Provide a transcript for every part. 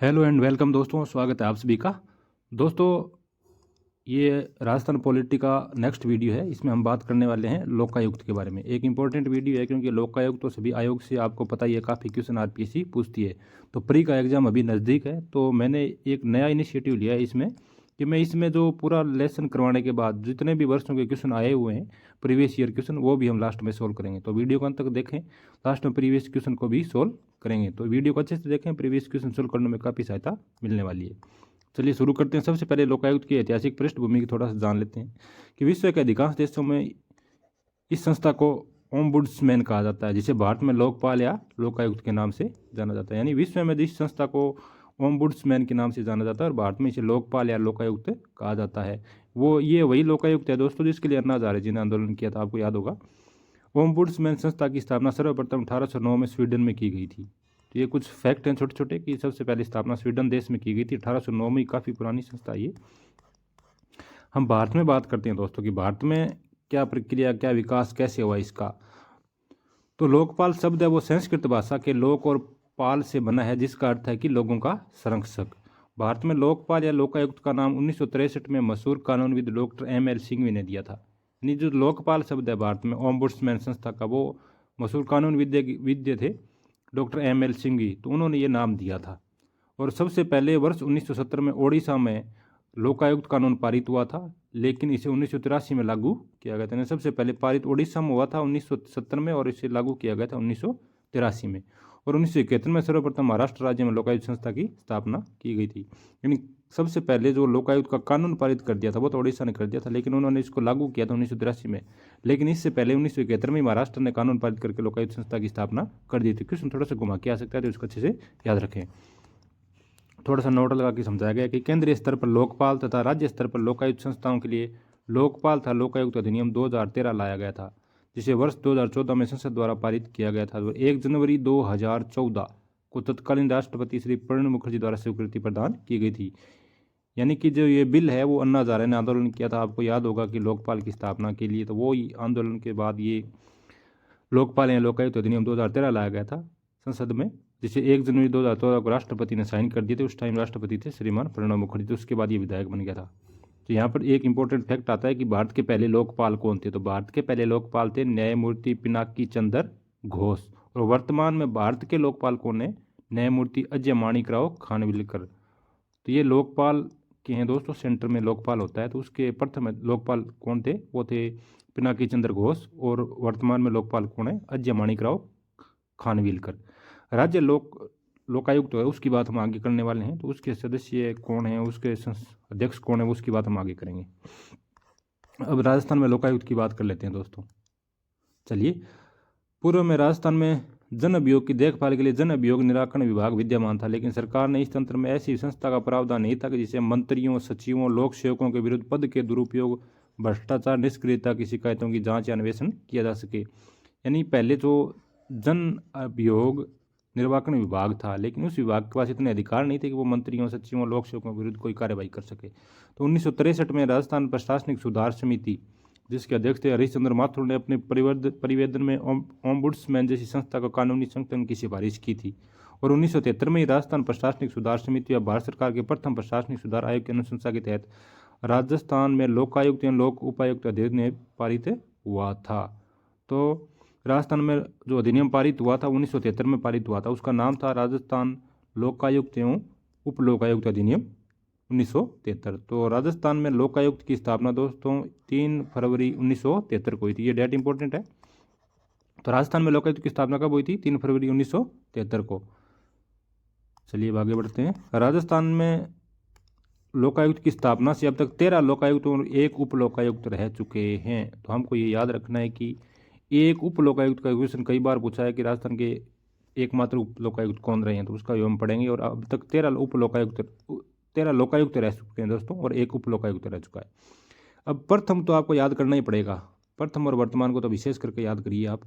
Hello and welcome दोस्तों, स्वागत है आप सभी का। दोस्तों, ये राजस्थान पॉलिटी का नेक्स्ट वीडियो है। इसमें हम बात करने वाले हैं लोकायुक्त के बारे में। एक इंपॉर्टेंट वीडियो है क्योंकि लोकायुक्त तो सभी आयोग से आपको पता ही है, काफ़ी क्वेश्चन आरपीएससी पूछती है। तो प्री का एग्ज़ाम अभी नज़दीक है, तो मैंने एक नया इनिशिएटिव लिया है इसमें कि मैं इसमें जो पूरा लेसन करवाने के बाद जितने भी वर्षों के क्वेश्चन आए हुए हैं, प्रीवियस ईयर क्वेश्चन, वो भी हम लास्ट में सोल्व करेंगे। तो वीडियो को अंत तक देखें, लास्ट में प्रीवियस क्वेश्चन को भी सोल्व करेंगे। तो वीडियो को अच्छे से देखें, प्रीवियस क्वेश्चन सोल्व करने में काफ़ी सहायता मिलने वाली है। चलिए शुरू करते हैं। सबसे पहले लोकायुक्त की ऐतिहासिक पृष्ठभूमि की थोड़ा सा जान लेते हैं कि विश्व के अधिकांश देशों में इस संस्था को ओम्बुड्समैन कहा जाता है, जिसे भारत में लोकपाल या लोकायुक्त के नाम से जाना जाता है। यानी विश्व में इस संस्था को ओम्बुड्समैन के नाम से जाना जाता है और भारत में इसे लोकपाल या लोकायुक्त कहा जाता है। ये वही लोकायुक्त है दोस्तों जिसके लिए अन्ना हजारे जी ने आंदोलन किया था, आपको याद होगा। ओम्बुड्समैन संस्था की स्थापना सर्वप्रथम 1809 में स्वीडन में की गई थी। तो ये कुछ फैक्ट हैं छोटे छोटे कि सबसे पहले स्थापना स्वीडन देश में की गई थी 1809 में। काफ़ी पुरानी संस्था ये। हम भारत में बात करते हैं दोस्तों कि भारत में क्या प्रक्रिया, क्या विकास कैसे हुआ इसका। तो लोकपाल शब्द है वो संस्कृत भाषा के लोक और पाल से बना है, जिसका अर्थ है कि लोगों का संरक्षक। भारत में लोकपाल या लोकायुक्त का नाम 1963 में मशहूर कानूनविद डॉक्टर एम.एल. सिंघवी ने दिया था। यानी जो लोकपाल शब्द है भारत में ओम्बुड्समैन संस्था का, वो मशहूर कानून विद्य थे डॉक्टर एम.एल. सिंघवी, तो उन्होंने ये नाम दिया था। और सबसे पहले वर्ष 1970 में ओडिशा में लोकायुक्त कानून पारित हुआ था, लेकिन इसे 1983 में लागू किया गया था। सबसे पहले पारित ओडिशा में हुआ था 1970 में और इसे लागू किया गया था 1983 में। और 1971 में सर्वप्रथम महाराष्ट्र राज्य में लोकायुक्त संस्था की स्थापना की गई थी। यानी सबसे पहले जो लोकायुक्त का कानून पारित कर दिया था वो तो ओडिशा ने कर दिया था, लेकिन उन्होंने इसको लागू किया था 1983 में। लेकिन इससे पहले 1971 में महाराष्ट्र ने कानून पारित करके लोकायुक्त संस्था की स्थापना कर दी थी। क्वेश्चन थोड़ा सा घुमा के आ सकता है, तो इसको अच्छे से याद रखें। थोड़ा सा नोट लगा के समझाया गया कि केंद्रीय स्तर पर लोकपाल तथा राज्य स्तर पर लोकायुक्त संस्थाओं के लिए लोकपाल तथा लोकायुक्त अधिनियम 2013 लाया गया था, जिसे वर्ष 2014 में संसद द्वारा पारित किया गया था। तो 1 जनवरी 2014 को तत्कालीन राष्ट्रपति श्री प्रणब मुखर्जी द्वारा स्वीकृति प्रदान की गई थी। यानी कि जो ये बिल है वो अन्ना हजारे ने आंदोलन किया था, आपको याद होगा कि लोकपाल की स्थापना के लिए। तो वो आंदोलन के बाद ये लोकपाल या लोकायुक्त अधिनियम 2013 लाया गया था संसद में, जिसे 1 जनवरी 2014 को राष्ट्रपति ने साइन कर दिए थे। उस टाइम राष्ट्रपति थे श्रीमान प्रणब मुखर्जी, तो उसके बाद ये विधायक बन गया था। तो यहाँ पर एक इंपॉर्टेंट फैक्ट आता है कि भारत के पहले लोकपाल कौन थे। तो भारत के पहले लोकपाल थे न्यायमूर्ति पिनाकी चंद्र घोष। और वर्तमान में भारत के लोकपाल कौन है? न्यायमूर्ति अजय माणिकराव खानविलकर। तो ये लोकपाल के हैं दोस्तों, सेंटर में लोकपाल होता है। तो उसके प्रथम लोकपाल कौन थे? वो थे पिनाकी चंद्र घोष। और वर्तमान में लोकपाल कौन है? अजय माणिकराव खानविलकर। राज्य लोकायुक्त है, उसकी बात हम आगे करने वाले हैं। तो उसके सदस्य कौन है, उसके अध्यक्ष कौन है, उसकी बात हम आगे करेंगे। अब राजस्थान में लोकायुक्त की बात कर लेते हैं दोस्तों। चलिए, पूर्व में राजस्थान में जन अभियोग की देखभाल के लिए जन अभियोग निराकरण विभाग विद्यमान था, लेकिन सरकार ने इस तंत्र में ऐसी संस्था का प्रावधान नहीं था कि जिसे मंत्रियों, सचिवों, लोक सेवकों के विरुद्ध पद के दुरुपयोग, भ्रष्टाचार, निष्क्रियता की शिकायतों की जांच या अन्वेषण किया जा सके। यानी पहले जो जन अभियोग निर्वाचन विभाग था, लेकिन उस विभाग के पास इतने अधिकार नहीं थे कि वो मंत्रियों, सचिवों, लोक सेवकों के विरुद्ध कोई कार्रवाई कर सके। तो 1963 में राजस्थान प्रशासनिक सुधार समिति, जिसके अध्यक्ष थे हरीशचंद्र माथुर, ने अपने परिवेदन में ओम्बुड्समैन जैसी संस्था का कानूनी संगठन की सिफारिश की थी। और 1973 में राजस्थान प्रशासनिक सुधार समिति या भारत सरकार के प्रथम प्रशासनिक सुधार आयोग की अनुशंसा के तहत राजस्थान में लोकायुक्त या लोक उपायुक्त अधिनियम पारित हुआ था। तो राजस्थान में जो अधिनियम पारित हुआ था 1973 में पारित हुआ था, उसका नाम था राजस्थान लोकायुक्त एवं उप लोकायुक्त अधिनियम 1973। तो राजस्थान में लोकायुक्त की स्थापना दोस्तों 3 फरवरी 1973 को हुई थी। ये डेट इंपॉर्टेंट है। तो राजस्थान में लोकायुक्त की स्थापना कब हुई थी? 3 फरवरी 1973 को। चलिए आगे बढ़ते हैं। राजस्थान में लोकायुक्त की स्थापना से अब तक 13 लोकायुक्त और 1 उप लोकायुक्त रह चुके हैं। तो हमको ये याद रखना है कि एक उप लोकायुक्त का क्वेश्चन कई बार पूछा है कि राजस्थान के एकमात्र उप लोकायुक्त कौन रहे हैं, तो उसका हम पढ़ेंगे। और अब तक 13 लोकायुक्त रह चुके हैं दोस्तों, और 1 उप लोकायुक्त रह चुका है। अब प्रथम तो आपको याद करना ही पड़ेगा, प्रथम और वर्तमान को तो विशेष करके याद करिए आप।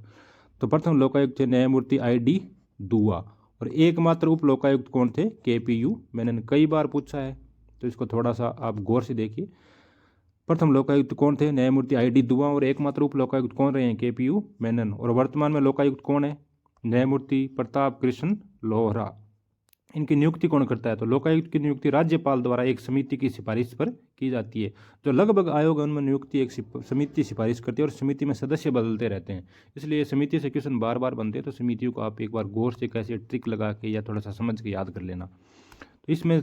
तो प्रथम लोकायुक्त थे न्यायमूर्ति I.D. दुआ। और एकमात्र उप लोकायुक्त कौन थे? KPU मैंने कई बार पूछा है, तो इसको थोड़ा सा आप गौर से देखिए। प्रथम लोकायुक्त कौन थे? न्यायमूर्ति I.D. दुआ। और एकमात्र उप लोकायुक्त कौन रहे हैं? KPU मेनन। और वर्तमान में लोकायुक्त कौन है? न्यायमूर्ति प्रताप कृष्ण लोहरा। इनकी नियुक्ति कौन करता है? तो लोकायुक्त की नियुक्ति राज्यपाल द्वारा एक समिति की सिफारिश पर की जाती है। जो लगभग आयोग है उनमें नियुक्ति एक समिति सिफारिश करती है और समिति में सदस्य बदलते रहते हैं, इसलिए समिति से क्वेश्चन बार बार बनते हैं। तो समितियों को आप एक बार गौर से कैसे ट्रिक लगा के या थोड़ा सा समझ के याद कर लेना। तो इसमें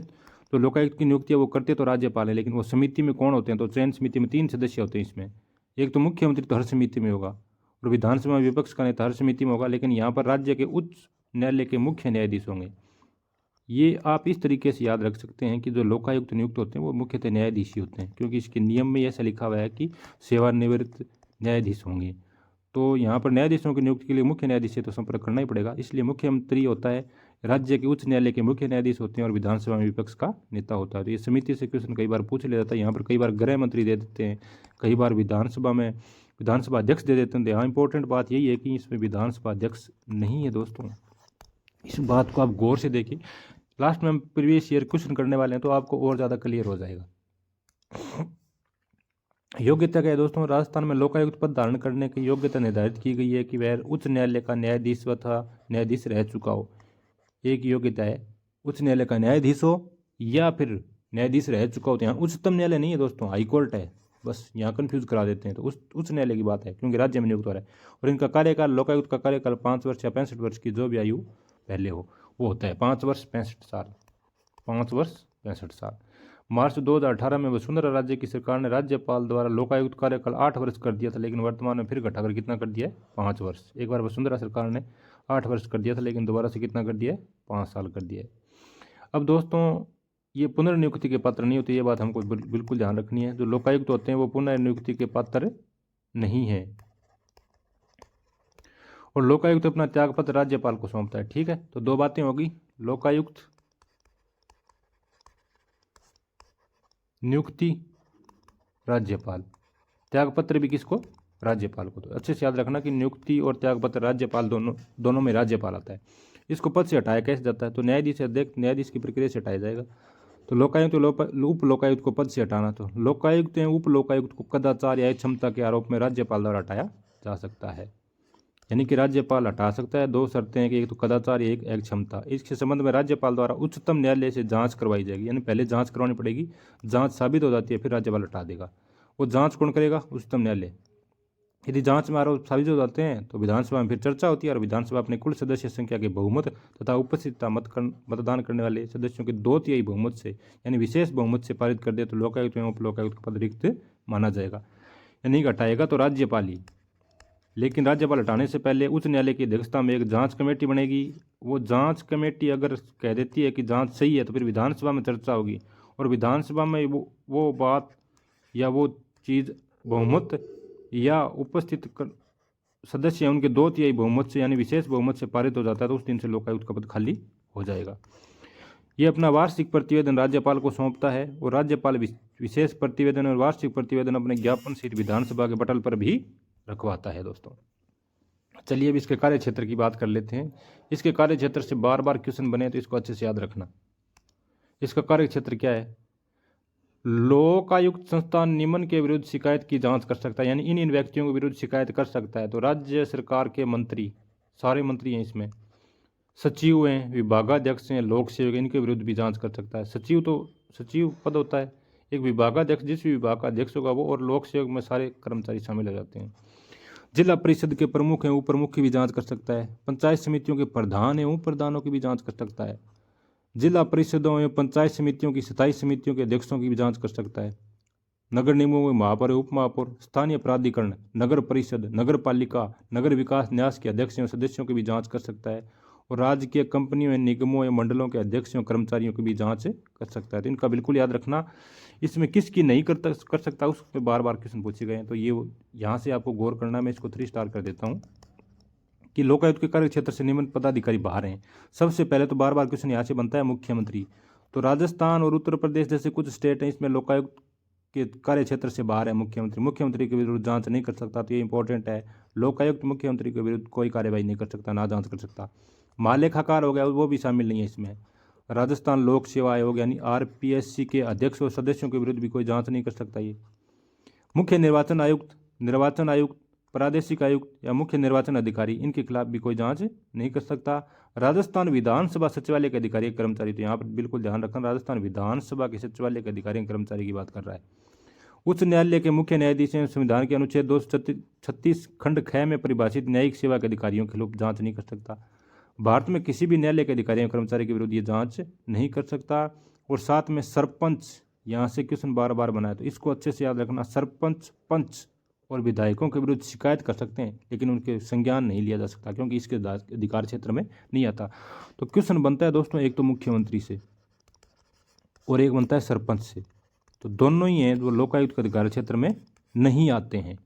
तो लोकायुक्त की नियुक्ति वो करते तो राज्यपाल है, लेकिन वो समिति में कौन होते हैं? तो चयन समिति में 3 सदस्य होते हैं। इसमें एक तो मुख्यमंत्री तो हर समिति में होगा, और विधानसभा में विपक्ष का नेता हर समिति में होगा, लेकिन यहाँ पर राज्य के उच्च न्यायालय के मुख्य न्यायाधीश होंगे। ये आप इस तरीके से याद रख सकते हैं कि जो लोकायुक्त नियुक्त होते हैं वो मुख्यतः न्यायाधीश ही होते हैं, क्योंकि इसके नियम में ऐसा लिखा हुआ है कि सेवानिवृत्त न्यायाधीश होंगे। तो यहाँ पर न्यायाधीशों की नियुक्ति के लिए मुख्य न्यायाधीश से तो संपर्क करना ही पड़ेगा, इसलिए मुख्यमंत्री होता है, राज्य के उच्च न्यायालय के मुख्य न्यायाधीश होते हैं, और विधानसभा में विपक्ष का नेता होता है। तो ये समिति से क्वेश्चन कई बार पूछ लिया जाता है। यहाँ पर कई बार गृह मंत्री दे देते हैं, कई बार विधानसभा अध्यक्ष दे देते हैं। यहाँ इंपॉर्टेंट बात यही है कि इसमें विधानसभा अध्यक्ष नहीं है दोस्तों, इस बात को आप गौर से देखिए। लास्ट में हम प्रीवियस ईयर क्वेश्चन करने वाले हैं, तो आपको और ज़्यादा क्लियर हो जाएगा। योग्यता क्या है दोस्तों? राजस्थान में लोकायुक्त पद धारण करने की योग्यता निर्धारित की गई है कि वह उच्च न्यायालय का न्यायाधीश तथा न्यायाधीश रह चुका हो। एक योग्यता है, उच्च न्यायालय का न्यायाधीश हो या फिर न्यायाधीश रह चुका हो। तो यहाँ उच्चतम न्यायालय नहीं है दोस्तों, हाईकोर्ट है, बस यहाँ कन्फ्यूज करा देते हैं। तो उच्च न्यायालय की बात है, क्योंकि राज्य में नियुक्त हो रहा है। और इनका कार्यकाल, लोकायुक्त का कार्यकाल 5 वर्ष या 65 वर्ष की जो भी आयु पहले हो वो होता है। 5 वर्ष 65 साल, 5 वर्ष 65 साल। मार्च 2018 में वसुंधरा राज्य की सरकार ने राज्यपाल द्वारा लोकायुक्त कार्यकाल 8 वर्ष कर दिया था, लेकिन वर्तमान में फिर घटाकर कितना कर दिया है? 5 वर्ष। एक बार वसुंधरा सरकार ने 8 वर्ष कर दिया था, लेकिन दोबारा से कितना कर दिया है? 5 साल कर दिया है। अब दोस्तों ये पुनर्नियुक्ति के पात्र नहीं होते, ये बात हमको बिल्कुल ध्यान रखनी है। जो लोकायुक्त होते हैं वो पुनर्नियुक्ति के पात्र नहीं है। और लोकायुक्त अपना त्यागपत्र राज्यपाल को सौंपता है। ठीक है, तो 2 बातें होगी, लोकायुक्त नियुक्ति राज्यपाल, त्यागपत्र भी किसको? राज्यपाल को। तो अच्छे से याद रखना कि नियुक्ति और त्यागपत्र राज्यपाल दोनों में राज्यपाल आता है। इसको पद से हटाया कैसे जाता है? तो न्यायाधीश अध्यक्ष न्यायाधीश की प्रक्रिया से हटाया जाएगा। तो लोकायुक्त उप लोकायुक्त को पद से हटाना, तो लोकायुक्त एवं उप लोकायुक्त को कदाचार या क्षमता के आरोप में राज्यपाल द्वारा हटाया जा सकता है। यानी कि राज्यपाल हटा सकता है। 2 शर्तें हैं कि एक तो कदाचार, एक क्षमता। इसके संबंध में राज्यपाल द्वारा उच्चतम न्यायालय से जांच करवाई जाएगी, यानी पहले जांच करवानी पड़ेगी, जांच साबित हो जाती है फिर राज्यपाल हटा देगा। वो जांच कौन करेगा? उच्चतम न्यायालय। यदि जांच में आरोप साबित हो जाते हैं तो विधानसभा में फिर चर्चा होती है, और विधानसभा अपने कुल सदस्य संख्या के बहुमत तथा उपस्थित मतदान करने वाले सदस्यों के 2/3 बहुमत से, यानी विशेष बहुमत से पारित कर दे तो लोकायुक्त एवं उप लोकायुक्त का पद रिक्त माना जाएगा। यानी हटाएगा तो राज्यपाल ही। लेकिन राज्यपाल हटाने से पहले उच्च न्यायालय की अध्यक्षता में एक जांच कमेटी बनेगी। वो जांच कमेटी अगर कह देती है कि जांच सही है तो फिर विधानसभा में चर्चा होगी, और विधानसभा में वो बात या वो चीज़ बहुमत या उपस्थित सदस्य उनके 2/3 बहुमत से, यानी विशेष बहुमत से पारित हो जाता है, तो उस दिन से लोकायुक्त का पद खाली हो जाएगा। ये अपना वार्षिक प्रतिवेदन राज्यपाल को सौंपता है, और राज्यपाल विशेष प्रतिवेदन और वार्षिक प्रतिवेदन अपने ज्ञापन सीट विधानसभा के पटल पर भी रखवाता है दोस्तों। चलिए अब इसके कार्य क्षेत्र की बात कर लेते हैं। इसके कार्य क्षेत्र से बार बार क्वेश्चन बने तो इसको अच्छे से याद रखना। इसका कार्य क्षेत्र क्या है? लोकायुक्त संस्थान निम्न के विरुद्ध शिकायत की जांच कर सकता है, यानी इन व्यक्तियों के विरुद्ध शिकायत कर सकता है। तो राज्य सरकार के मंत्री, सारे मंत्री हैं इसमें, सचिव हैं, विभागाध्यक्ष हैं, लोक सेवक, इनके विरुद्ध भी जांच कर सकता है। सचिव पद होता है, एक विभागाध्यक्ष जिस भी विभाग का अध्यक्ष होगा वो, और लोक सेवक में सारे कर्मचारी शामिल हो जाते हैं। जिला परिषद के प्रमुख हैं, उप प्रमुख की भी जांच कर सकता है। पंचायत समितियों के प्रधान हैं, उप प्रधानों की भी जांच कर सकता है। जिला परिषदों एवं पंचायत समितियों की स्थायी समितियों के अध्यक्षों की भी जांच कर सकता है। नगर निगमों में महापौर, उप महापौर, स्थानीय प्राधिकरण, नगर परिषद, नगर पालिका, नगर विकास न्यास के अध्यक्षों सदस्यों की भी जांच कर सकता है। और राज्य की कंपनियों, निगमों या मंडलों के अध्यक्षों, कर्मचारियों की भी जांच कर सकता है। तो इनका बिल्कुल याद रखना। इसमें किसकी नहीं कर सकता उस पर बार बार क्वेश्चन पूछे गए हैं, तो ये यहाँ से आपको गौर करना। मैं इसको 3 स्टार कर देता हूँ कि लोकायुक्त के कार्य क्षेत्र से निम्न पदाधिकारी बाहर हैं। सबसे पहले तो बार बार क्वेश्चन यहाँ से बनता है मुख्यमंत्री। तो राजस्थान और उत्तर प्रदेश जैसे कुछ स्टेट हैं, इसमें लोकायुक्त के कार्य क्षेत्र से बाहर है मुख्यमंत्री के विरुद्ध जांच नहीं कर सकता। तो ये इंपॉर्टेंट है, लोकायुक्त मुख्यमंत्री के विरुद्ध कोई कार्यवाही नहीं कर सकता, ना जांच कर सकता। महालेखाकार हो गया, वो भी शामिल नहीं है इसमें। राजस्थान लोक सेवा आयोग यानी RPSC के अध्यक्ष और सदस्यों के विरुद्ध भी कोई जांच नहीं कर सकता। ये मुख्य निर्वाचन आयुक्त, प्रादेशिक आयुक्त या मुख्य निर्वाचन अधिकारी, इनके खिलाफ भी कोई जांच नहीं कर सकता। राजस्थान विधानसभा सचिवालय के अधिकारी कर्मचारी, तो यहाँ पर बिल्कुल ध्यान रखना, राजस्थान विधानसभा के सचिवालय के अधिकारी कर्मचारी की बात कर रहा है। उच्च न्यायालय के मुख्य न्यायाधीश एवं संविधान के अनुच्छेद 236 खंड 6 में परिभाषित न्यायिक सेवा के अधिकारियों के खिलाफ जांच नहीं कर सकता। भारत में किसी भी न्यायालय के अधिकारी एवं कर्मचारी के विरुद्ध ये जांच नहीं कर सकता। और साथ में सरपंच, यहाँ से क्वेश्चन बार बार बनाया, तो इसको अच्छे से याद रखना, सरपंच, पंच और विधायकों के विरुद्ध शिकायत कर सकते हैं, लेकिन उनके संज्ञान नहीं लिया जा सकता क्योंकि इसके अधिकार क्षेत्र में नहीं आता। तो क्वेश्चन बनता है दोस्तों, एक तो मुख्यमंत्री से और एक बनता है सरपंच से, तो दोनों ही हैं वो लोकायुक्त के अधिकार क्षेत्र में नहीं आते हैं।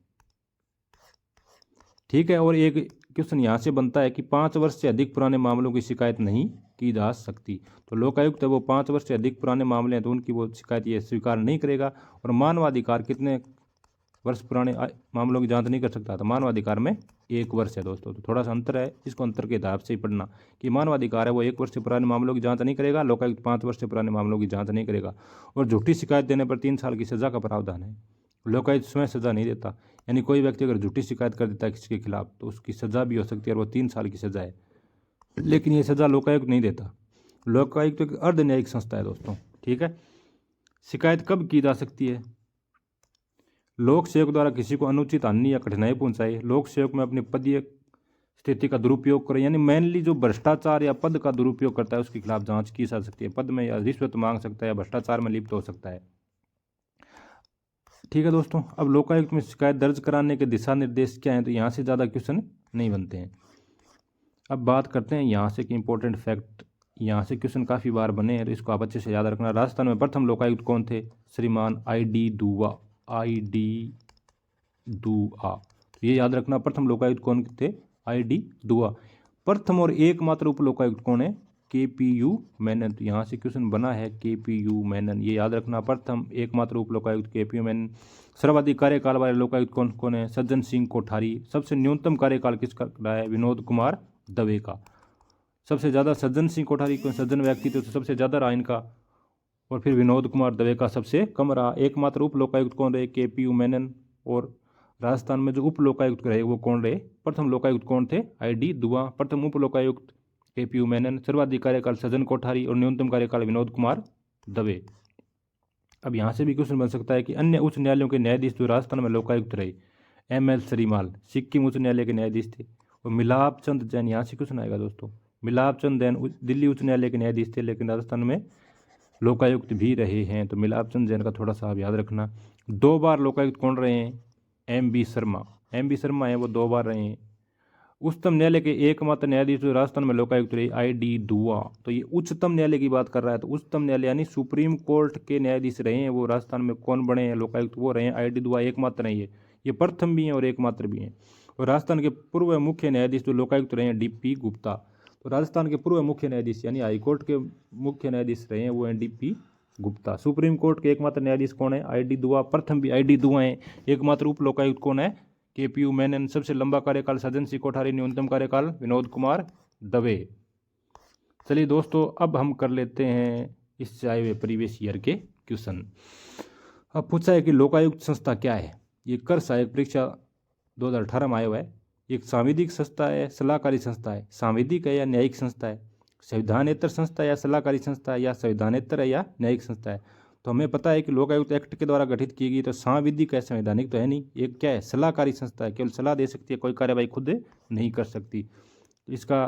ठीक है। और एक क्वेश्चन यहाँ से बनता है कि 5 वर्ष से अधिक पुराने मामलों की शिकायत नहीं की जा सकती। तो लोकायुक्त है वो 5 वर्ष से अधिक पुराने मामले हैं तो उनकी वो शिकायत ये स्वीकार नहीं करेगा। और मानवाधिकार कितने वर्ष पुराने मामलों की जांच नहीं कर सकता, तो मानवाधिकार में 1 वर्ष है दोस्तों। तो थोड़ा सा अंतर है, इसको अंतर के हिसाब से ही पढ़ना कि मानवाधिकार है वो 1 वर्ष से पुराने मामलों की जांच नहीं करेगा, लोकायुक्त 5 वर्ष से पुराने मामलों की जांच नहीं करेगा। और झूठी शिकायत देने पर 3 साल की सजा का प्रावधान है। लोकायुक्त स्वयं सजा नहीं देता, यानी कोई व्यक्ति अगर झूठी शिकायत कर देता है किसी के खिलाफ तो उसकी सजा भी हो सकती है और वो 3 साल की सजा है, लेकिन ये सजा लोकायुक्त नहीं देता। लोकायुक्त एक अर्ध न्यायिक संस्था है दोस्तों। ठीक है। शिकायत कब की जा सकती है? लोक सेवक द्वारा किसी को अनुचित हानि या कठिनाई पहुंचाए, लोक सेवक में अपनी पदीय स्थिति का दुरुपयोग करे, यानी मेनली जो भ्रष्टाचार या पद का दुरुपयोग करता है उसके खिलाफ जांच की जा सकती है। पद में या रिश्वत मांग सकता है या भ्रष्टाचार में लिप्त हो सकता है। ठीक है दोस्तों। अब लोकायुक्त में शिकायत दर्ज कराने के दिशा निर्देश क्या हैं, तो यहाँ से ज़्यादा क्वेश्चन नहीं बनते हैं। अब बात करते हैं यहाँ से कि इंपॉर्टेंट फैक्ट, यहाँ से क्वेश्चन काफ़ी बार बने हैं तो इसको आप अच्छे से याद रखना। राजस्थान में प्रथम लोकायुक्त कौन थे? श्रीमान ID दुआ, ID दुआ, तो ये याद रखना। प्रथम लोकायुक्त कौन थे? ID दुआ। प्रथम और एकमात्र उप लोकायुक्त कौन है? KPU मेनन। तो यहाँ से क्वेश्चन बना है KPU मेनन, ये याद रखना। प्रथम एकमात्र उप लोकायुक्त KPU मेनन। सर्वाधिक कार्यकाल वाले लोकायुक्त कौन कौन है? सज्जन सिंह कोठारी। सबसे न्यूनतम कार्यकाल किसका रहा है? विनोद कुमार दवे का। सबसे ज़्यादा सज्जन सिंह कोठारी को, सज्जन व्यक्ति तो सबसे ज़्यादा रहा इनका, और फिर विनोद कुमार दवे का सबसे कम रहा। एकमात्र उप लोकायुक्त कौन रहे? KPU मेनन। और राजस्थान में जो उप लोकायुक्त रहे वो कौन रहे? प्रथम लोकायुक्त कौन थे? ID दुआ। प्रथम उप लोकायुक्त KPU मेनन। सर्वाधिक कार्यकाल सज्जन कोठारी और न्यूनतम कार्यकाल विनोद कुमार दवे। अब यहाँ से भी क्वेश्चन बन सकता है कि अन्य उच्च न्यायालयों के न्यायाधीश जो राजस्थान में लोकायुक्त रहे, ML श्रीमाल सिक्किम उच्च न्यायालय के न्यायाधीश थे। और मिलाप चंद जैन, यहाँ से क्वेश्चन आएगा दोस्तों। मिलाप चंद जैन दिल्ली उच्च न्यायालय के न्यायाधीश थे लेकिन राजस्थान में लोकायुक्त भी रहे हैं, तो मिलाप चंद जैन का थोड़ा सा आप याद रखना। 2 बार लोकायुक्त कौन रहे हैं? MB शर्मा। MB शर्मा है वो 2 बार रहे हैं। उच्चतम न्यायालय के एकमात्र न्यायाधीश जो राजस्थान में लोकायुक्त रहे ID दुआ। तो ये उच्चतम न्यायालय की बात कर रहा है, तो उच्चतम न्यायालय यानी सुप्रीम कोर्ट के न्यायाधीश रहे हैं वो राजस्थान में कौन बने हैं लोकायुक्त? वो रहे हैं ID दुआ, एकमात्र नहीं है, ये प्रथम भी हैं और एकमात्र भी हैं। और राजस्थान के पूर्व मुख्य न्यायाधीश जो लोकायुक्त रहे हैं DP गुप्ता। तो राजस्थान के पूर्व मुख्य न्यायाधीश यानी हाईकोर्ट के मुख्य न्यायाधीश रहे हैं वो हैं DP गुप्ता। सुप्रीम कोर्ट के एकमात्र न्यायाधीश कौन है? ID दुआ। प्रथम भी ID दुआ है। एकमात्र उप लोकायुक्त कौन है? KPU मेनन। सबसे लंबा कार्यकाल सज्जन सिंह कोठारी। न्यूनतम कार्यकाल विनोद कुमार दवे। चलिए दोस्तों, अब हम कर लेते हैं इस आए हुए प्रीवियस ईयर के क्वेश्चन। अब पूछा है कि लोकायुक्त संस्था क्या है? ये कर सहायक परीक्षा 2018 में आया हुआ है। एक सांविधिक संस्था है, सलाहकारी संस्था है। सांविधिक है या न्यायिक संस्था है? संविधानेतर संस्था या सलाहकारी संस्था है? या संविधानेतर है या न्यायिक संस्था है? तो हमें पता है कि लोकायुक्त एक्ट के द्वारा गठित की गई, तो सांविधिक है, संवैधानिक तो है नहीं। एक क्या है? सलाहकारी संस्था है, केवल सलाह दे सकती है, कोई कार्यवाही खुद नहीं कर सकती। तो इसका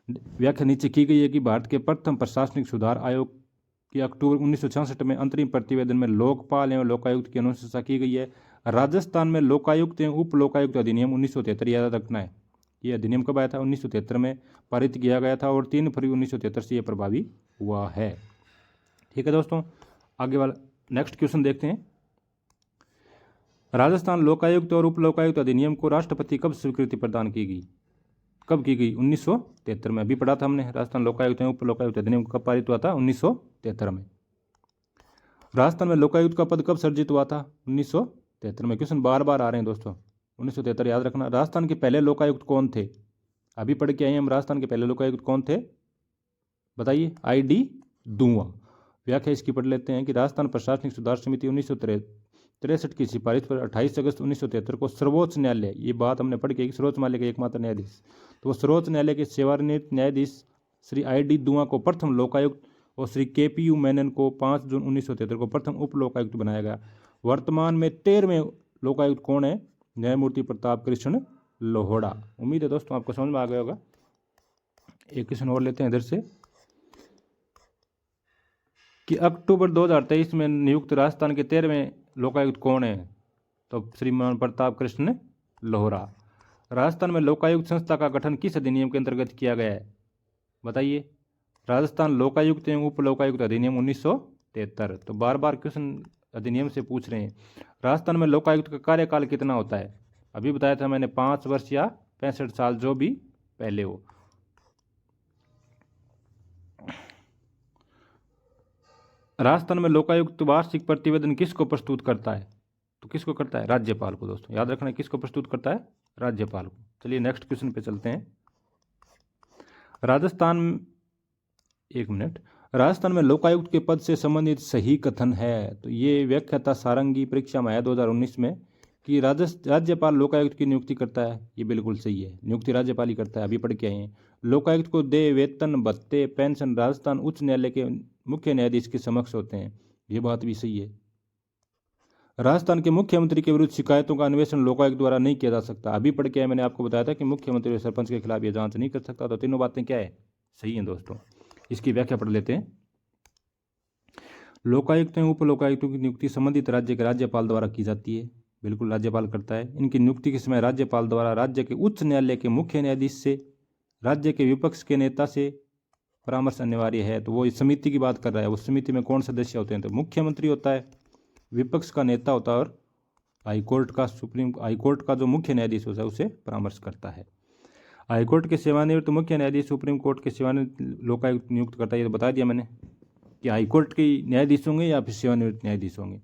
व्याख्या नीचे की गई है कि भारत के प्रथम प्रशासनिक सुधार आयोग की अक्टूबर 1966 में अंतरिम प्रतिवेदन में लोकपाल एवं लोकायुक्त की अनुशंसा की गई है। राजस्थान में लोकायुक्त एवं उप लोकायुक्त अधिनियम 1973 याद रखना है। ये अधिनियम कब आया था? 1973 में पारित किया गया था और 3 फरवरी 1973 से यह प्रभावी हुआ है। ठीक है दोस्तों, आगे वाला नेक्स्ट क्वेश्चन देखते हैं। राजस्थान लोकायुक्त और उप लोकायुक्त अधिनियम को राष्ट्रपति कब स्वीकृति प्रदान की गई? कब की गई? 1973 में। अभी पढ़ा था हमने, राजस्थान लोकायुक्त एवं उप लोकायुक्त अधिनियम कब पारित हुआ था? 1973 में। राजस्थान में लोकायुक्त का पद कब सर्जित हुआ था? 1973 में। क्वेश्चन बार बार आ रहे हैं दोस्तों, 1973 याद रखना। राजस्थान के पहले लोकायुक्त कौन थे? अभी पढ़ के आए हम, राजस्थान के पहले लोकायुक्त कौन थे बताइए? ID दुआ। व्याख्या इसकी पढ़ लेते हैं कि राजस्थान प्रशासनिक सुधार समिति 63 की सिफारिश पर 28 अगस्त 1973 को सर्वोच्च न्यायालय, ये बात हमने पढ़ के, सर्वोच्च न्यायालय के एकमात्र न्यायाधीश, तो वो सर्वोच्च न्यायालय के सेवानिवृत्त न्यायाधीश श्री ID दुआ को प्रथम लोकायुक्त और श्री KPU मेनन को 5 जून 1973 को प्रथम उप लोकायुक्त बनाया गया। वर्तमान में 13वें लोकायुक्त कौन है? न्यायमूर्ति प्रताप कृष्ण लोहोड़ा। उम्मीद है दोस्तों आपको समझ में आ गया होगा। एक क्वेश्चन और लेते हैं इधर से कि अक्टूबर 2023 में नियुक्त राजस्थान के 13वें लोकायुक्त कौन है? तो श्रीमान प्रताप कृष्ण लोहोरा। राजस्थान में लोकायुक्त संस्था का गठन किस अधिनियम के अंतर्गत किया गया है? बताइए। राजस्थान लोकायुक्त एवं उप लोकायुक्त अधिनियम 1973। तो बार बार क्वेश्चन अधिनियम से पूछ रहे हैं। राजस्थान में लोकायुक्त का कार्यकाल कितना होता है? अभी बताया था मैंने 5 वर्ष या 65 साल, जो भी पहले हो। राजस्थान में लोकायुक्त वार्षिक प्रतिवेदन किसको प्रस्तुत करता है? तो किसको करता है? राज्यपाल को। दोस्तों याद रखना, किसको प्रस्तुत करता है? राज्यपाल को। चलिए नेक्स्ट क्वेश्चन पे चलते हैं। राजस्थान, एक मिनट, राजस्थान में लोकायुक्त के पद से संबंधित सही कथन है। तो ये व्याख्या था सारंगी परीक्षा में आया 2019 में कि राज्यपाल लोकायुक्त की नियुक्ति करता है। ये बिल्कुल सही है, नियुक्ति राज्यपाल ही करता है, अभी पढ़ के आए हैं। लोकायुक्त को देय वेतन, भत्ते, पेंशन राजस्थान उच्च न्यायालय के मुख्य न्यायाधीश के समक्ष होते हैं। ये बात भी सही है। राजस्थान के मुख्यमंत्री के विरुद्ध शिकायतों का अन्वेषण लोकायुक्त द्वारा नहीं किया जा सकता। अभी पढ़ के आए, मैंने आपको बताया था कि मुख्यमंत्री और सरपंच के खिलाफ ये जांच नहीं कर सकता। तो तीनों बातें क्या है? सही है दोस्तों। इसकी व्याख्या पढ़ लेते हैं। लोकायुक्तों एवं उप लोकायुक्तों की नियुक्ति संबंधित राज्य के राज्यपाल द्वारा की जाती है। बिल्कुल राज्यपाल करता है। इनकी नियुक्ति के समय राज्यपाल द्वारा राज्य के उच्च न्यायालय के मुख्य न्यायाधीश से, राज्य के विपक्ष के नेता से परामर्श अनिवार्य है। तो वो इस समिति की बात कर रहा है। उस समिति में कौन सदस्य होते हैं? तो मुख्यमंत्री होता है, विपक्ष का नेता होता है और हाईकोर्ट का, सुप्रीम हाईकोर्ट का जो मुख्य न्यायाधीश होता है उसे परामर्श करता है। हाईकोर्ट के सेवानिवृत्त मुख्य न्यायाधीश सुप्रीम कोर्ट के सेवानिवृत्त लोकायुक्त नियुक्त करता है। ये तो बता दिया मैंने कि हाईकोर्ट के न्यायाधीश होंगे या फिर सेवानिवृत्त न्यायाधीश होंगे।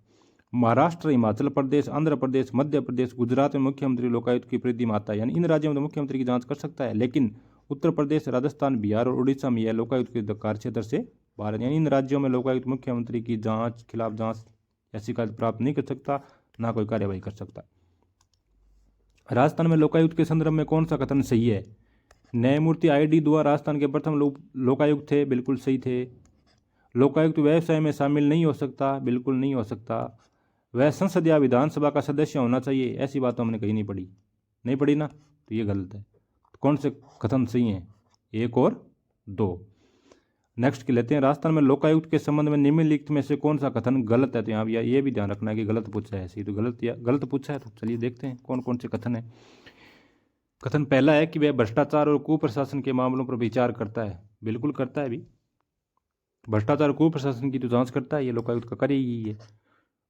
महाराष्ट्र, हिमाचल प्रदेश, आंध्र प्रदेश, मध्य प्रदेश, गुजरात में मुख्यमंत्री लोकायुक्त की परिधि में आता है। यानी इन राज्यों में तो मुख्यमंत्री की जांच कर सकता है, लेकिन उत्तर प्रदेश, राजस्थान, बिहार और उड़ीसा में यह लोकायुक्त के कार्यक्षेत्र से बाहर। यानी इन राज्यों में लोकायुक्त मुख्यमंत्री की जांच, खिलाफ जांच या शिकायत प्राप्त नहीं कर सकता, ना कोई कार्यवाही कर सकता। राजस्थान में लोकायुक्त के संदर्भ में कौन सा कथन सही है? न्यायमूर्ति ID दुआ राजस्थान के प्रथम लोकायुक्त थे। बिल्कुल सही थे। लोकायुक्त व्यवसाय में शामिल नहीं हो सकता। बिल्कुल नहीं हो सकता। वह संसद या विधानसभा का सदस्य होना चाहिए। ऐसी बात हमने कहीं नहीं पढ़ी। नहीं पढ़ी ना, तो ये गलत है। तो कौन से कथन सही हैं? 1 और 2। नेक्स्ट के लेते हैं। राजस्थान में लोकायुक्त के संबंध में निम्नलिखित में से कौन सा कथन गलत है? तो यहाँ ये भी ध्यान रखना है कि गलत पूछा है। ऐसे तो गलत पूछा है। तो चलिए देखते हैं कौन कौन से कथन है। कथन पहला है कि वह भ्रष्टाचार और कुप्रशासन के मामलों पर विचार करता है। बिल्कुल करता है। भी भ्रष्टाचार और कुप्रशासन की तो जांच करता है, ये लोकायुक्त का कार्य ही है।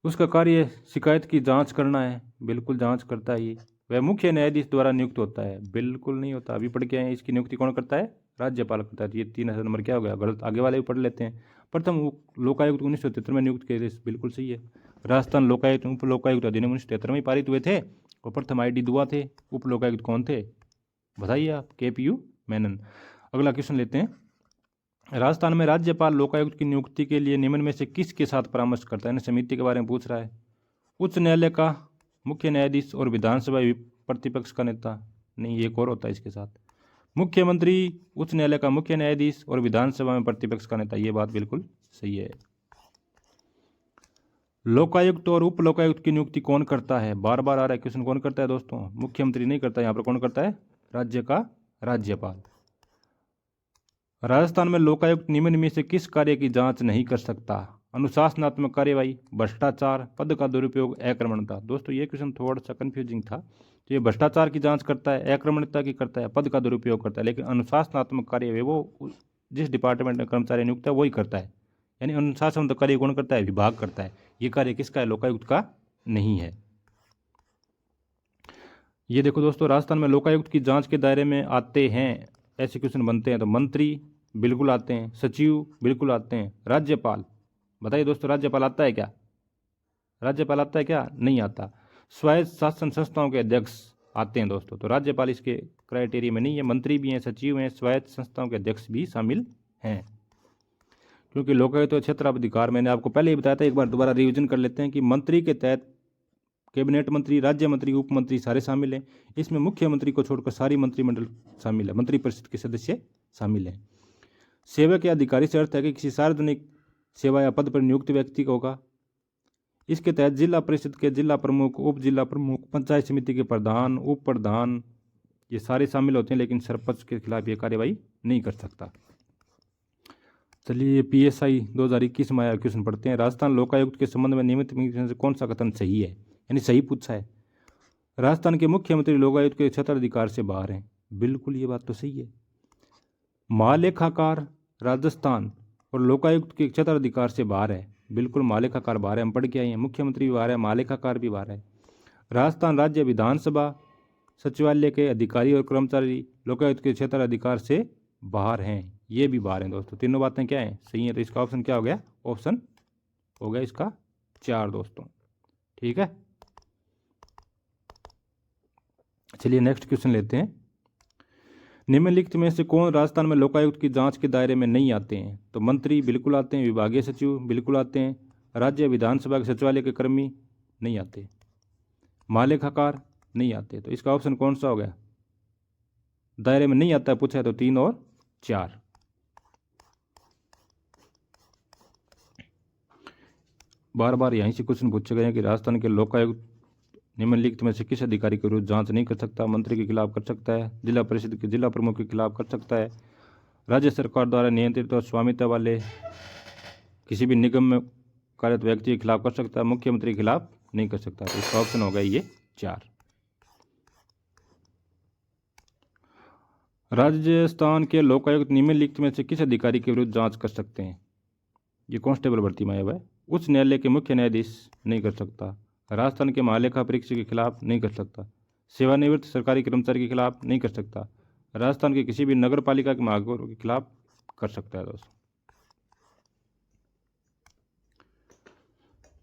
उसका कार्य शिकायत की जांच करना है। बिल्कुल जांच करता है ये। वह मुख्य न्यायाधीश द्वारा नियुक्त होता है। बिल्कुल नहीं होता। अभी पढ़ के आए, इसकी नियुक्ति कौन करता है? राज्यपाल करता है। ये 3 नंबर क्या हो गया? गलत। आगे वाले भी पढ़ लेते हैं। प्रथम लोकायुक्त 1973 में नियुक्त किए थे। बिल्कुल सही है। राजस्थान लोकायुक्त उप लोकायुक्त अधिनियम 1973 में पारित हुए थे और प्रथम ID दुआ थे। उप लोकायुक्त कौन थे? बताइए आप। KPU मेनन। अगला क्वेश्चन लेते हैं। राजस्थान में राज्यपाल लोकायुक्त की नियुक्ति के लिए निम्न में से किसके साथ परामर्श करता है? समिति के बारे में पूछ रहा है। उच्च न्यायालय का मुख्य न्यायाधीश और विधानसभा प्रतिपक्ष का नेता। नहीं, एक और होता है इसके साथ। मुख्यमंत्री, उच्च न्यायालय का मुख्य न्यायाधीश और विधानसभा में प्रतिपक्ष का नेता। ये बात बिल्कुल सही है। लोकायुक्त और उप लोकायुक्त की नियुक्ति कौन करता है? बार बार आ रहा है क्वेश्चन। कौन करता है दोस्तों? मुख्यमंत्री नहीं करता। यहाँ पर कौन करता है? राज्य का राज्यपाल। राजस्थान में लोकायुक्त निम्न में से किस कार्य की जांच नहीं कर सकता? अनुशासनात्मक कार्यवाही, भ्रष्टाचार, पद का दुरुपयोग, अक्रमणता। दोस्तों ये क्वेश्चन थोड़ा सा कंफ्यूजिंग था। तो ये भ्रष्टाचार की जांच करता है, अक्रमणता की करता है, पद का दुरुपयोग करता है, लेकिन अनुशासनात्मक कार्यवाही वो जिस डिपार्टमेंट में कर्मचारी नियुक्त है वही करता है। यानी अनुशासनात्मक कार्य कौन करता है? विभाग करता है। ये कार्य किसका है? लोकायुक्त का नहीं है। ये देखो दोस्तों, राजस्थान में लोकायुक्त की जांच के दायरे में आते हैं, ऐसे क्वेश्चन बनते हैं तो मंत्री बिल्कुल आते हैं, सचिव बिल्कुल आते हैं, राज्यपाल। बताइए दोस्तों, राज्यपाल आता है क्या? राज्यपाल आता है क्या? नहीं आता। स्वायत्त शासन संस्थाओं के अध्यक्ष आते हैं दोस्तों। तो राज्यपाल इसके क्राइटेरिया में नहीं है। मंत्री भी हैं, सचिव हैं, स्वायत्त संस्थाओं के अध्यक्ष भी शामिल हैं। क्योंकि लोकायुक्त क्षेत्राधिकार, मैंने आपको पहले ही बताया था, एक बार दोबारा रिवीजन कर लेते हैं कि मंत्री के तहत कैबिनेट मंत्री, राज्य मंत्री, उप मंत्री सारे शामिल हैं। इसमें मुख्यमंत्री को छोड़कर सारी मंत्रिमंडल शामिल है, मंत्रिपरिषद के सदस्य शामिल हैं। सेवक या अधिकारी से अर्थ है कि किसी सार्वजनिक सेवा या पद पर नियुक्त व्यक्ति का होगा। इसके तहत जिला परिषद के जिला प्रमुख, उप जिला प्रमुख, पंचायत समिति के प्रधान, उप प्रधान ये सारे शामिल होते हैं, लेकिन सरपंच के खिलाफ ये कार्यवाही नहीं कर सकता। चलिए PSI 2021 में आया क्वेश्चन पढ़ते हैं। राजस्थान लोकायुक्त के संबंध में नियमित से कौन सा कथन सही है, यानी सही पूछा है। राजस्थान के मुख्यमंत्री लोकायुक्त के क्षेत्राधिकार से बाहर हैं, बिल्कुल ये बात तो सही है। महालेखाकार राजस्थान और लोकायुक्त के क्षेत्राधिकार से बाहर है, बिल्कुल महालेखाकार बाहर है, हम पढ़ के आए हैं। मुख्यमंत्री भी बाहर है, महालेखाकार भी बाहर है। राजस्थान राज्य विधानसभा सचिवालय के अधिकारी और कर्मचारी लोकायुक्त के क्षेत्राधिकार से बाहर हैं, ये भी बाहर हैं दोस्तों। तीनों बातें क्या हैं, सही है। तो इसका ऑप्शन क्या हो गया, ऑप्शन हो गया इसका 4 दोस्तों, ठीक है। चलिए नेक्स्ट क्वेश्चन लेते हैं। निम्नलिखित में से कौन राजस्थान में लोकायुक्त की जांच के दायरे में नहीं आते हैं? तो मंत्री बिल्कुल आते हैं, विभागीय सचिव बिल्कुल आते हैं, राज्य विधानसभा के सचिवालय के कर्मी नहीं आते, महालेखाकार नहीं आते। तो इसका ऑप्शन कौन सा हो गया, दायरे में नहीं आता है पूछा है तो 3 और 4। बार बार यहीं से क्वेश्चन पूछे गए हैं कि राजस्थान के लोकायुक्त निम्नलिखित में से किस अधिकारी के विरुद्ध जांच नहीं कर सकता? मंत्री के खिलाफ कर सकता है, जिला परिषद के जिला प्रमुख के खिलाफ कर सकता है, राज्य सरकार द्वारा नियंत्रित और स्वामित्व वाले किसी भी निगम में कार्यरत व्यक्ति के खिलाफ कर सकता है, मुख्यमंत्री के खिलाफ नहीं कर सकता। तो इसका ऑप्शन हो गया ये 4। राजस्थान के लोकायुक्त निम्नलिखित में से किस अधिकारी के विरुद्ध जांच कर सकते हैं? ये कांस्टेबल भर्ती में आया हुआ है। उच्च न्यायालय के मुख्य न्यायाधीश नहीं कर सकता, राजस्थान के महालेखा परीक्षक के खिलाफ नहीं कर सकता, सेवानिवृत्त सरकारी कर्मचारी के खिलाफ नहीं कर सकता, राजस्थान के किसी भी नगर पालिका के महापौर के खिलाफ कर सकता है दोस्तों।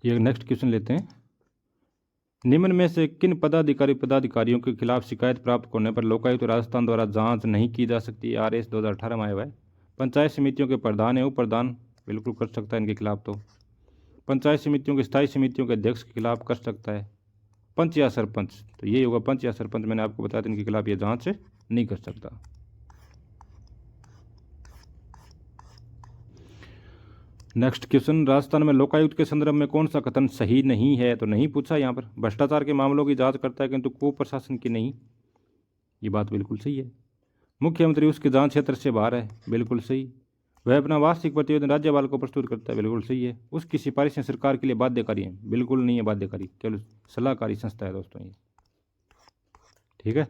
ये नेक्स्ट क्वेश्चन लेते हैं। निम्न में से किन पदाधिकारियों के खिलाफ शिकायत प्राप्त होने पर लोकायुक्त राजस्थान द्वारा जांच नहीं की जा सकती? RS 2018 में आया हुआ है। पंचायत समितियों के प्रधान है, उप प्रधान बिल्कुल कर सकता है इनके खिलाफ। तो पंचायत समितियों के स्थायी समितियों के अध्यक्ष के खिलाफ कर सकता है। पंच या सरपंच, तो ये होगा पंच या सरपंच, मैंने आपको बताया था इनके खिलाफ ये जांच नहीं कर सकता। नेक्स्ट क्वेश्चन, राजस्थान में लोकायुक्त के संदर्भ में कौन सा कथन सही नहीं है? तो नहीं पूछा यहाँ पर। भ्रष्टाचार के मामलों की जांच करता है किंतु कुप्रशासन की नहीं, ये बात बिल्कुल सही है। मुख्यमंत्री उसके जांच क्षेत्र से बाहर है, बिल्कुल सही। वह अपना वार्षिक प्रतिवेदन राज्यपाल को प्रस्तुत करता है, बिल्कुल सही है। उसकी सिफारिशें सरकार के लिए बाध्यकारी हैं, बिल्कुल नहीं है बाध्यकारी, केवल सलाहकारी संस्था है दोस्तों ये, ठीक है।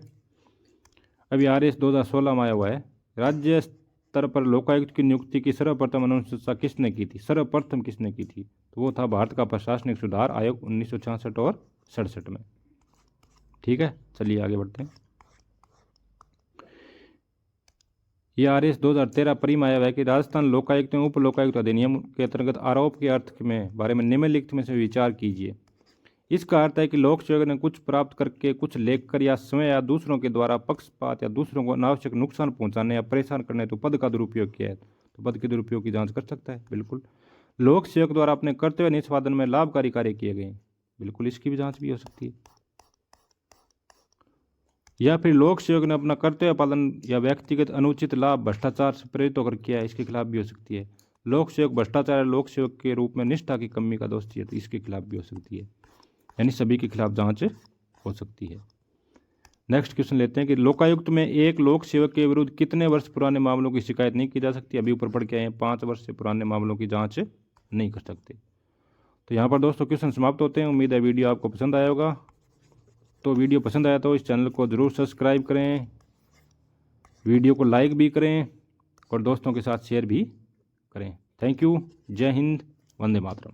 अभी RS 2016 में आया हुआ है। राज्य स्तर पर लोकायुक्त की नियुक्ति की सर्वप्रथम अनुशंसा किसने की थी? सर्वप्रथम किसने की थी? तो वो था भारत का प्रशासनिक सुधार आयोग 1966 और 67 में, ठीक है। चलिए आगे बढ़ते हैं। ये RS 2013 परिम आया है कि राजस्थान लोकायुक्त एवं उप लोकायुक्त अधिनियम के अंतर्गत आरोप के अर्थ में बारे में निम्नलिखित में से विचार कीजिए। इसका अर्थ है कि लोक सेवक ने कुछ प्राप्त करके, कुछ लेख कर या स्वयं या दूसरों के द्वारा पक्षपात या दूसरों को अनावश्यक नुकसान पहुंचाने या परेशान करने तो पद का दुरुपयोग किया है, तो पद के दुरुपयोग की जांच कर सकता है, बिल्कुल। लोक सेवक द्वारा अपने कर्तव्य निष्पादन में लाभकारी कार्य किए गए, बिल्कुल इसकी भी जांच भी हो सकती है। या फिर लोक सेवक ने अपना कर्तव्य पालन या व्यक्तिगत अनुचित लाभ भ्रष्टाचार से प्रेरित होकर किया है, इसके खिलाफ भी हो सकती है। लोक सेवक भ्रष्टाचार या लोक सेवक के रूप में निष्ठा की कमी का दोषी है, तो इसके खिलाफ भी हो सकती है, यानी सभी के खिलाफ जांच हो सकती है। नेक्स्ट क्वेश्चन लेते हैं कि लोकायुक्त में एक लोक सेवक के विरुद्ध कितने वर्ष पुराने मामलों की शिकायत नहीं की जा सकती? अभी ऊपर पढ़ के आए हैं, 5 वर्ष से पुराने मामलों की जांच नहीं कर सकते। तो यहाँ पर दोस्तों क्वेश्चन समाप्त होते हैं। उम्मीद है वीडियो आपको पसंद आया होगा। तो वीडियो पसंद आया तो इस चैनल को ज़रूर सब्सक्राइब करें, वीडियो को लाइक भी करें और दोस्तों के साथ शेयर भी करें। Thank you. जय हिंद, वंदे मातरम।